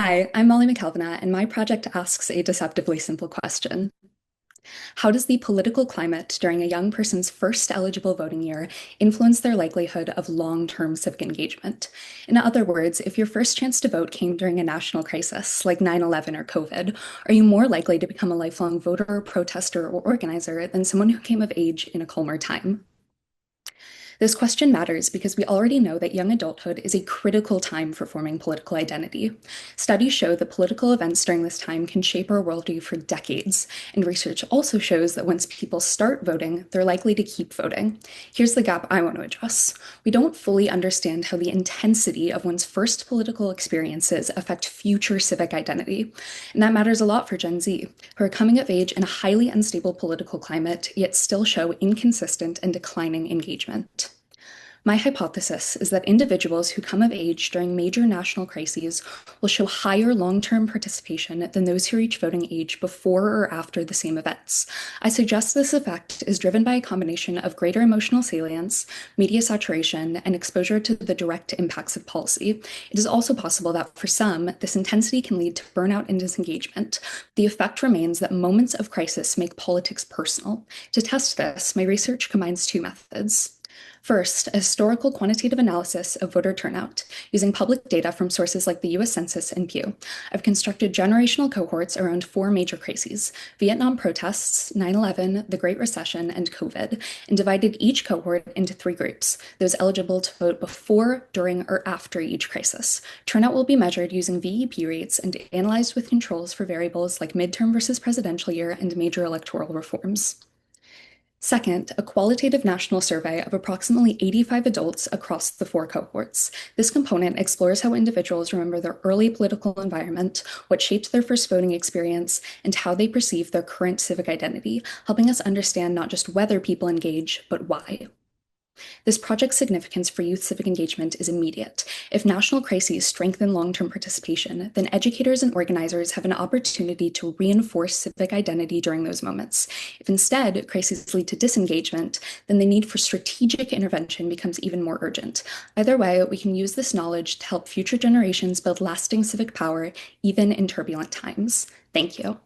Hi, I'm Molly McAlvanah, and my project asks a deceptively simple question. How does the political climate during a young person's first eligible voting year influence their likelihood of long-term civic engagement? In other words, if your first chance to vote came during a national crisis, like 9/11 or COVID, are you more likely to become a lifelong voter, protester, or organizer than someone who came of age in a calmer time? This question matters because we already know that young adulthood is a critical time for forming political identity. Studies show that political events during this time can shape our worldview for decades, and research also shows that once people start voting, they're likely to keep voting. Here's the gap I want to address. We don't fully understand how the intensity of one's first political experiences affect future civic identity, and that matters a lot for Gen Z, who are coming of age in a highly unstable political climate, yet still show inconsistent and declining engagement. My hypothesis is that individuals who come of age during major national crises will show higher long-term participation than those who reach voting age before or after the same events. I suggest this effect is driven by a combination of greater emotional salience, media saturation, and exposure to the direct impacts of policy. It is also possible that for some, this intensity can lead to burnout and disengagement. The effect remains that moments of crisis make politics personal. To test this, my research combines two methods. First, a historical quantitative analysis of voter turnout using public data from sources like the US Census and Pew. I've constructed generational cohorts around four major crises: Vietnam protests, 9/11, the Great Recession, and COVID, and divided each cohort into three groups, those eligible to vote before, during, or after each crisis. Turnout will be measured using VEP rates and analyzed with controls for variables like midterm versus presidential year and major electoral reforms. Second, a qualitative national survey of approximately 85 adults across the four cohorts. This component explores how individuals remember their early political environment, what shaped their first voting experience, and how they perceive their current civic identity, helping us understand not just whether people engage, but why. This project's significance for youth civic engagement is immediate. If national crises strengthen long-term participation, then educators and organizers have an opportunity to reinforce civic identity during those moments. If instead crises lead to disengagement, then the need for strategic intervention becomes even more urgent. Either way, we can use this knowledge to help future generations build lasting civic power, even in turbulent times. Thank you.